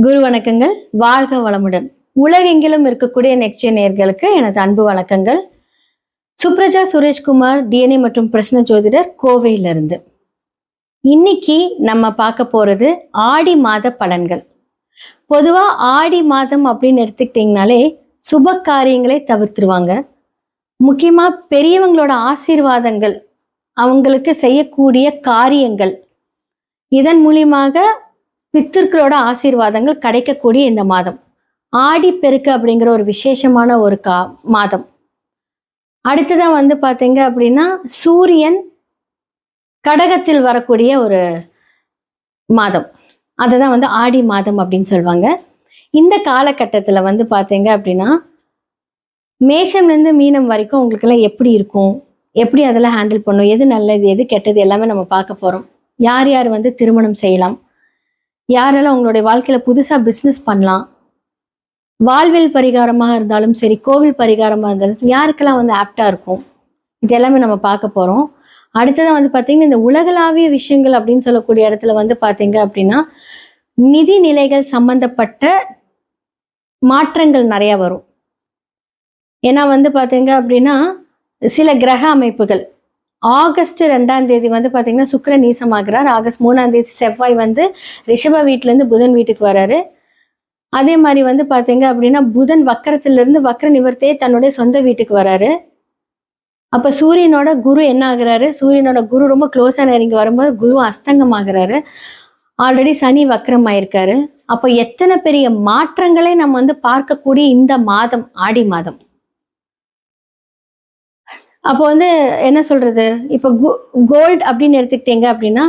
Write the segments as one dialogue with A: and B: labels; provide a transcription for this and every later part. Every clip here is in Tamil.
A: குரு வணக்கங்கள். வாழ்க வளமுடன். உலகெங்கிலும் இருக்கக்கூடிய நெக்ஸ்ட் நேயர்களுக்கு எனது அன்பு வணக்கங்கள். சுப்ரஜா சுரேஷ்குமார், டிஎன்ஏ மற்றும் பிரശ്ன ஜோதிடர், கோவையிலிருந்து. இன்னைக்கு நம்ம பார்க்க போறது ஆடி மாத பலன்கள். பொதுவா ஆடி மாதம் அப்படின்னு எடுத்துக்கிட்டீங்கனாலே சுப காரியங்களை தவிர்த்துருவாங்க. முக்கியமா பெரியவங்களோட ஆசீர்வாதங்கள், அவங்களுக்கு செய்யக்கூடிய காரியங்கள், இதன் மூலியமாக பித்திருக்களோட ஆசீர்வாதங்கள் கிடைக்கக்கூடிய இந்த மாதம் ஆடி பெருக்கு அப்படிங்கிற ஒரு விசேஷமான ஒரு மாதம். அடுத்ததான் பாத்தீங்க அப்படின்னா சூரியன் கடகத்தில் வரக்கூடிய ஒரு மாதம், அதுதான் ஆடி மாதம் அப்படின்னு சொல்லுவாங்க. இந்த காலகட்டத்துல பாத்தீங்க அப்படின்னா மேஷம்ல இருந்து மீனம் வரைக்கும் உங்களுக்கு எல்லாம் எப்படி இருக்கும், எப்படி அதெல்லாம் ஹேண்டில் பண்ணும், எது நல்லது எது கெட்டது எல்லாமே நம்ம பார்க்க போறோம். யார் யார் திருமணம் செய்யலாம், யாரெல்லாம் உங்களுடைய வாழ்க்கையில புதுசா பிசினஸ் பண்ணலாம், வாழ்வில் பரிகாரமாக இருந்தாலும் சரி, கோவில் பரிகாரமாக இருந்தாலும் யாருக்கெல்லாம் ஆப்டா இருக்கும், இது எல்லாமே நம்ம பார்க்க போறோம். அடுத்ததான் பார்த்தீங்கன்னா இந்த உலகளாவிய விஷயங்கள் அப்படின்னு சொல்லக்கூடிய இடத்துல பார்த்தீங்க அப்படின்னா நிதி நிலைகள் சம்பந்தப்பட்ட மாற்றங்கள் நிறைய வரும். ஏன்னா பார்த்தீங்க அப்படின்னா சில கிரக அமைப்புகள் ஆகஸ்ட் 2ஆம் தேதி பார்த்தீங்கன்னா சுக்கிரன் நீசமாகிறார். ஆகஸ்ட் 3ஆம் தேதி செவ்வாய் ரிஷப வீட்டிலேருந்து புதன் வீட்டுக்கு வராரு. அதே மாதிரி பார்த்தீங்க அப்படின்னா புதன் வக்கரத்திலிருந்து வக்கர நிவர்த்தியே தன்னுடைய சொந்த வீட்டுக்கு வராரு. அப்போ சூரியனோட குரு என்ன ஆகுறாரு, சூரியனோட குரு ரொம்ப க்ளோஸாக நெருங்கி வரும்போது குரு அஸ்தங்கம் ஆகுறாரு. ஆல்ரெடி சனி வக்கரம் ஆயிருக்காரு. அப்போ எத்தனை பெரிய மாற்றங்களை நம்ம பார்க்கக்கூடிய இந்த மாதம் ஆடி மாதம். அப்போ என்ன சொல்றது, இப்போ கோல்டு அப்படின்னு எடுத்துக்கிட்டீங்க அப்படின்னா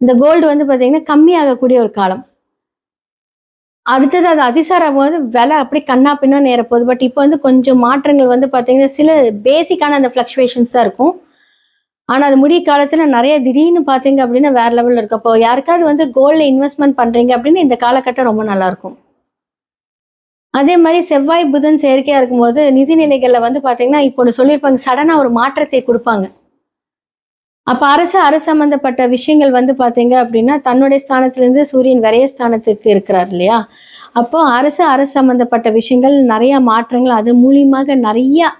A: இந்த கோல்டு பார்த்தீங்கன்னா கம்மியாகக்கூடிய ஒரு காலம். அடுத்தது அது அதிசாரம் விலை அப்படி கண்ணா பின்னா நேர போகுது. பட் இப்போ கொஞ்சம் மாற்றங்கள் பார்த்தீங்கன்னா சில பேசிக்கான அந்த ஃப்ளக்சுவேஷன்ஸ் தான் இருக்கும். ஆனால் அது முடிய காலத்தில் நிறைய திடீர்னு பார்த்தீங்க அப்படின்னா வேற லெவலில் இருக்கு. அப்போ யாருக்காவது கோல்டில் இன்வெஸ்ட்மெண்ட் பண்ணுறீங்க அப்படின்னு இந்த காலகட்டம் ரொம்ப நல்லா இருக்கும். அதே மாதிரி செவ்வாய் புதன் செயற்கையா இருக்கும்போது நிதிநிலைகள்ல பார்த்தீங்கன்னா இப்போ ஒன்று சொல்லியிருப்பாங்க, சடனா ஒரு மாற்றத்தை கொடுப்பாங்க. அப்ப அரசு சம்பந்தப்பட்ட விஷயங்கள் பார்த்தீங்க அப்படின்னா தன்னுடைய ஸ்தானத்திலிருந்து சூரியன் விரைய ஸ்தானத்துக்கு இருக்கிறார் இல்லையா. அப்போ அரசு சம்பந்தப்பட்ட விஷயங்கள் நிறைய மாற்றங்கள், அது மூலியமாக நிறைய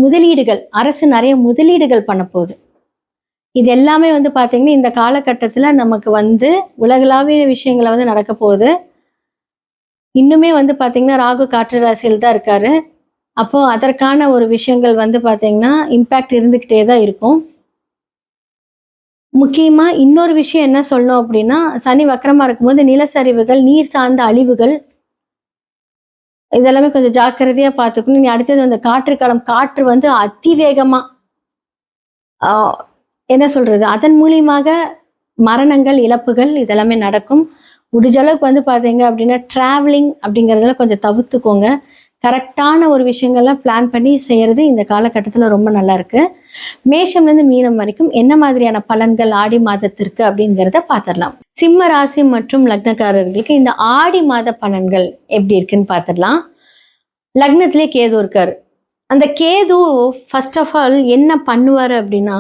A: முதலீடுகள், அரசு நிறைய முதலீடுகள் பண்ண போகுது. இது எல்லாமே பார்த்தீங்கன்னா இந்த காலகட்டத்துல நமக்கு உலகளாவிய விஷயங்களை நடக்க போகுது. இன்னுமே பார்த்தீங்கன்னா ராகு காற்று ராசியில் தான் இருக்காரு. அப்போ அதற்கான ஒரு விஷயங்கள் பார்த்தீங்கன்னா இம்பேக்ட் இருந்துகிட்டே தான் இருக்கும். முக்கியமா இன்னொரு விஷயம் என்ன சொல்லணும் அப்படின்னா, சனி வக்கரமா இருக்கும்போது நிலச்சரிவுகள், நீர் சார்ந்த அழிவுகள், இதெல்லாமே கொஞ்சம் ஜாக்கிரதையா பார்த்துக்கணும். நீ அடுத்தது அந்த காற்று காலம், காற்று அதிவேகமா என்ன சொல்றது, அதன் மூலியமாக மரணங்கள், இழப்புகள் இதெல்லாமே நடக்கும். முடிஞ்ச அளவுக்கு பார்த்தீங்க அப்படின்னா டிராவலிங் அப்படிங்கிறதுல கொஞ்சம் தவிர்த்துக்கோங்க. கரெக்டான ஒரு விஷயங்கள்லாம் பிளான் பண்ணி செய்யறது இந்த காலகட்டத்தில் ரொம்ப நல்லா இருக்கு. மேஷம்லேருந்து மீனம் வரைக்கும் என்ன மாதிரியான பலன்கள் ஆடி மாதத்திற்கு அப்படிங்கிறத பார்த்துடலாம். சிம்ம ராசி மற்றும் லக்னக்காரர்களுக்கு இந்த ஆடி மாத பலன்கள் எப்படி இருக்குன்னு பார்த்துடலாம். லக்னத்திலே கேது இருக்காரு. அந்த கேது ஃபர்ஸ்ட் ஆஃப் ஆல் என்ன பண்ணுவாரு அப்படின்னா,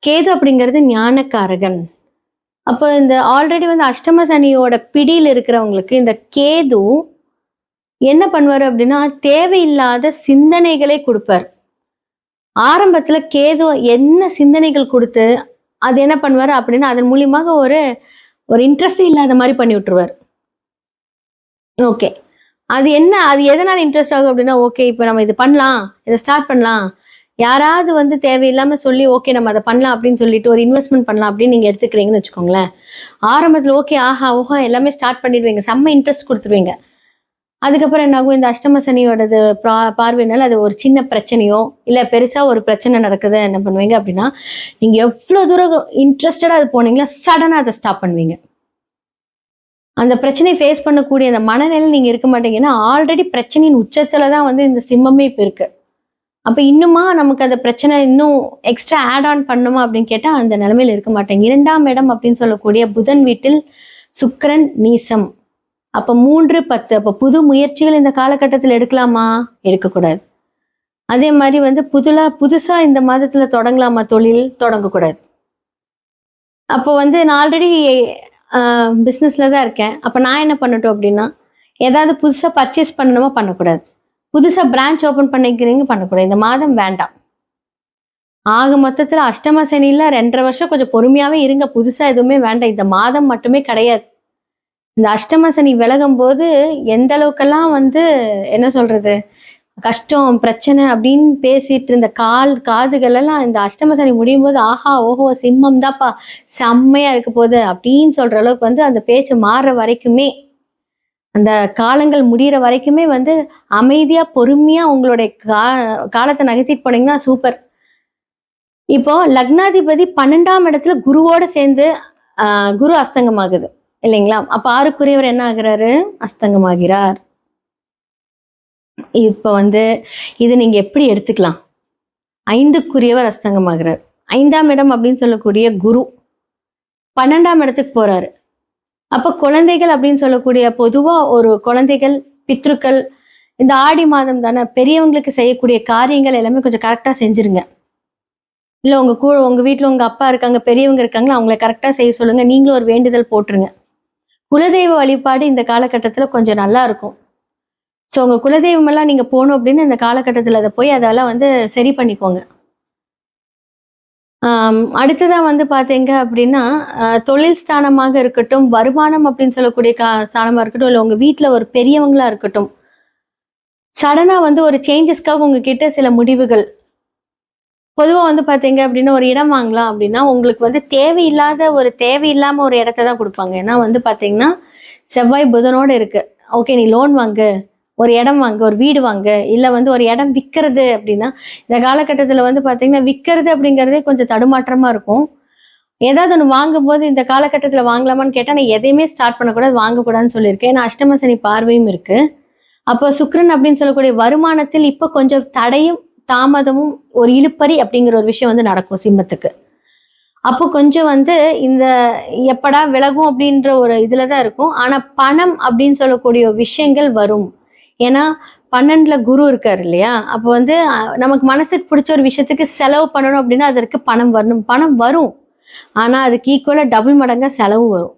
A: கேது அப்படிங்கிறது ஞானக்காரகன். அப்போ இந்த ஆல்ரெடி அஷ்டம சனியோட பிடியில் இருக்கிறவங்களுக்கு இந்த கேது என்ன பண்ணுவார் அப்படின்னா தேவையில்லாத சிந்தனைகளை கொடுப்பார். ஆரம்பத்துல கேது என்ன சிந்தனைகள் கொடுத்து அது என்ன பண்ணுவார் அப்படின்னா அதன் மூலியமாக ஒரு இன்ட்ரெஸ்ட் இல்லாத மாதிரி பண்ணி விட்டுருவார். ஓகே, அது என்ன, அது எதனால இன்ட்ரெஸ்ட் ஆகும் அப்படின்னா, ஓகே இப்போ நம்ம இது பண்ணலாம், இதை ஸ்டார்ட் பண்ணலாம், யாராவது தேவையில்லாம சொல்லி ஓகே நம்ம அதை பண்ணலாம் அப்படின்னு சொல்லிட்டு ஒரு இன்வெஸ்ட்மெண்ட் பண்ணலாம் அப்படின்னு நீங்க எடுத்துக்கிறீங்கன்னு வச்சுக்கோங்களேன். ஆரம்பத்துல ஓகே ஆஹா ஓஹா எல்லாமே ஸ்டார்ட் பண்ணிடுவீங்க, செம்ம இன்ட்ரெஸ்ட் கொடுத்துருவீங்க. அதுக்கப்புறம் என்ன ஆகும், இந்த அஷ்டம சனியோடது பார்வையினால அது ஒரு சின்ன பிரச்சனையோ இல்லை பெருசா ஒரு பிரச்சனை நடக்குது, என்ன பண்ணுவீங்க அப்படின்னா நீங்க எவ்வளவு தூரம் இன்ட்ரெஸ்டடா அது போனீங்களா சடனா அதை ஸ்டாப் பண்ணுவீங்க. அந்த பிரச்சனையை ஃபேஸ் பண்ணக்கூடிய அந்த மனநிலை நீங்க இருக்க மாட்டீங்க. ஏன்னா ஆல்ரெடி பிரச்சனையின் உச்சத்துலதான் இந்த சிம்மமே இப்ப இருக்கு. அப்ப இன்னுமா நமக்கு அந்த பிரச்சனை இன்னும் எக்ஸ்ட்ரா ஆட் ஆன் பண்ணுமா அப்படின்னு கேட்டா அந்த நிலைமையில இருக்க மாட்டேங்க. 2ஆம் இடம் அப்படின்னு சொல்லக்கூடிய புதன் வீட்டில் சுக்கிரன் நீசம். அப்ப 3, 10. அப்ப புது முயற்சிகள் இந்த காலகட்டத்தில் எடுக்கலாமா, எடுக்கக்கூடாது. அதே மாதிரி புதுசா இந்த மாதத்துல தொடங்கலாமா தொழில், தொடங்கக்கூடாது. அப்போ நான் ஆல்ரெடி பிஸ்னஸில் தான் இருக்கேன். அப்போ நான் என்ன பண்ணட்டும் அப்படின்னா, ஏதாவது புதுசாக பர்ச்சேஸ் பண்ணணுமா பண்ணக்கூடாது. புதுசாக பிரான்ச் ஓப்பன் பண்ணிக்கிறீங்க பண்ணக்கூடாது. இந்த மாதம் வேண்டாம். ஆக மொத்தத்தில் அஷ்டம சனியில் 2.5 வருஷம் கொஞ்சம் பொறுமையாகவே இருங்க. புதுசாக எதுவுமே வேண்டாம். இந்த மாதம் மட்டுமே கிடையாது. இந்த அஷ்டம சனி விலகும் போது எந்த அளவுக்கெல்லாம் வந்து என்ன சொல்றது, கஷ்டம் பிரச்சனை அப்படின்னு பேசிட்டு இருந்த காதுகள் எல்லாம் இந்த அஷ்டம சனி முடியும் போது ஆஹா ஓஹோ சிம்மம் தான்ப்பா செம்மையா இருக்க போகுது அப்படின்னு சொல்ற அளவுக்கு வந்து அந்த பேச்சு மாறுற வரைக்குமே, அந்த காலங்கள் முடிகிற வரைக்குமே வந்து அமைதியா பொறுமையா உங்களுடைய காலத்தை நகர்த்திட்டு போனீங்கன்னா சூப்பர். இப்போ லக்னாதிபதி 12ஆம் இடத்துல குருவோட சேர்ந்து குரு அஸ்தங்கமாகுது இல்லைங்களா? அப்ப 6க்குரியவர் என்ன ஆகுறாரு? அஸ்தங்கமாகிறார். இப்ப வந்து இது நீங்க எப்படி எடுத்துக்கலாம்? 5க்குரியவர் அஸ்தங்கமாகிறார். 5ஆம் இடம் அப்படின்னு சொல்லக்கூடிய குரு 12ஆம் இடத்துக்கு போறாரு. அப்ப குழந்தைகள் அப்படின்னு சொல்லக்கூடிய பொதுவா ஒரு குழந்தைகள், பித்ருக்கள், இந்த ஆடி மாதம் தானே, பெரியவங்களுக்கு செய்யக்கூடிய காரியங்கள் எல்லாமே கொஞ்சம் கரெக்டா செஞ்சிருங்க. இல்ல உங்க வீட்டுல உங்க அப்பா இருக்காங்க, பெரியவங்க இருக்காங்களா, அவங்களை கரெக்டா செய்ய சொல்லுங்க. நீங்களும் ஒரு வேண்டுதல் போட்டுருங்க. குலதெய்வ வழிபாடு இந்த காலகட்டத்துல கொஞ்சம் நல்லா இருக்கும். ஸோ உங்க குலதெய்வம் எல்லாம் நீங்க போகணும் அப்படின்னு இந்த காலகட்டத்துல அதை போய் அதெல்லாம் வந்து சரி பண்ணிக்கோங்க. அடுத்ததா வந்து பாத்தீங்க அப்படின்னா, தொழில் ஸ்தானமாக இருக்கட்டும், வருமானம் அப்படின்னு சொல்லக்கூடிய ஸ்தானமா இருக்கட்டும், இல்லை உங்க வீட்டுல ஒரு பெரியவங்களா இருக்கட்டும், சடனா வந்து ஒரு சேஞ்சஸ்க்காக உங்ககிட்ட சில முடிவுகள். பொதுவா வந்து பாத்தீங்க அப்படின்னா, ஒரு இடம் வாங்கலாம் அப்படின்னா, உங்களுக்கு வந்து தேவையில்லாம ஒரு இடத்த தான் குடுப்பாங்க. ஏன்னா வந்து பாத்தீங்கன்னா, செவ்வாய் புதனோட இருக்கு. ஓகே நீ லோன் வாங்கு, ஒரு இடம் வாங்கு, ஒரு வீடு வாங்கு, இல்ல வந்து ஒரு இடம் விக்கிறது அப்படின்னா, இந்த காலகட்டத்துல வந்து பாத்தீங்கன்னா, விக்கிறது அப்படிங்கிறதே கொஞ்சம் தடுமாற்றமா இருக்கும். ஏதாவது ஒண்ணு வாங்கும்போது இந்த காலகட்டத்துல வாங்கலாமான்னு கேட்டா, நான் எதையுமே ஸ்டார்ட் பண்ணக்கூடாது, வாங்கக்கூடாதுன்னு சொல்லியிருக்கேன். ஏன்னா அஷ்டம சனி பார்வையும் இருக்கு. அப்போ சுக்கிரன் அப்படின்னு சொல்லக்கூடிய வருமானத்தில் இப்ப கொஞ்சம் தடையும், தாமதமும், ஒரு இழுப்பறி அப்படிங்கிற ஒரு விஷயம் வந்து நடக்கும் சிம்மத்துக்கு. அப்போ கொஞ்சம் வந்து இந்த எப்படா விலகும் அப்படின்ற ஒரு இதுலதான் இருக்கும். ஆனா பணம் அப்படின்னு சொல்லக்கூடிய விஷயங்கள் வரும். ஏன்னா 12ல குரு இருக்காரு இல்லையா? அப்போ வந்து நமக்கு மனசுக்கு பிடிச்ச ஒரு விஷயத்துக்கு செலவு பண்ணணும் அப்படின்னா அதற்கு பணம் வரணும். பணம் வரும். ஆனா அதுக்கு ஈக்குவலா டபுள் மடங்கா செலவு வரும்.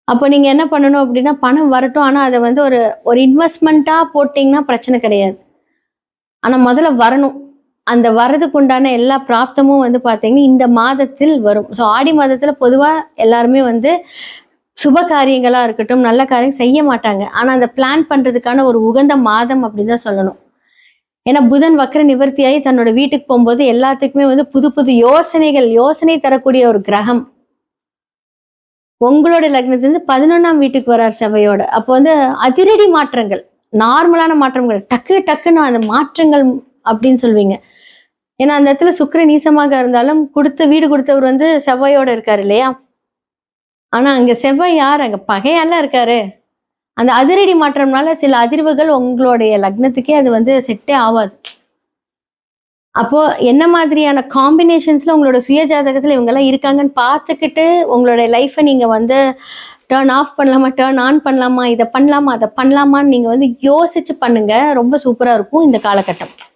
A: அப்போ நீங்க என்ன பண்ணணும் அப்படின்னா, பணம் வரட்டும். ஆனா அதை வந்து ஒரு ஒரு இன்வெஸ்ட்மெண்ட்டா போட்டீங்கன்னா பிரச்சனை கிடையாது. ஆனா முதல்ல வரணும். அந்த வரதுக்கு உண்டான எல்லா பிராப்தமும் வந்து பாத்தீங்கன்னா இந்த மாதத்தில் வரும். ஸோ ஆடி மாதத்துல பொதுவா எல்லாருமே வந்து சுப காரியங்களா இருக்கட்டும், நல்ல காரியம் செய்ய மாட்டாங்க. ஆனா அந்த பிளான் பண்றதுக்கான ஒரு உகந்த மாதம் அப்படின்னு தான் சொல்லணும். ஏன்னா புதன் வக்ர நிவர்த்தியாகி தன்னோட வீட்டுக்கு போகும்போது எல்லாத்துக்குமே வந்து புது புது யோசனை தரக்கூடிய ஒரு கிரகம். உங்களோட லக்னத்திலிருந்து 11ஆம் வீட்டுக்கு வரார் செவ்வையோட. அப்போ வந்து அதிரடி மாற்றங்கள், நார்மலான மாற்றங்கள், டக்குன்னு அந்த மாற்றங்கள் அப்படின்னு சொல்வீங்க. ஏன்னா அந்த இடத்துல சுக்கிரன் நீசமாக இருந்தாலும் வீடு கொடுத்தவர் வந்து செவ்வாயோட இருக்காரு இல்லையா? ஆனா அங்க செவ்வாய் யார்? அங்க பகையால இருக்காரு. அந்த அதிரடி மாற்றம்னால சில அதிர்வுகள் உங்களுடைய லக்னத்துக்கே அது வந்து செட்டே ஆகாது. அப்போ என்ன மாதிரியான காம்பினேஷன்ஸ்ல உங்களோட சுய ஜாதகத்துல இவங்க எல்லாம் இருக்காங்கன்னு பார்த்துக்கிட்டு உங்களுடைய லைஃப்பை நீங்க வந்து டர்ன் ஆஃப் பண்ணலாமா, டர்ன் ஆன் பண்ணலாமா, இதை பண்ணலாமா, அதை பண்ணலாமான்னு நீங்க வந்து யோசிச்சு பண்ணுங்க. ரொம்ப சூப்பரா இருக்கும் இந்த காலகட்டம்.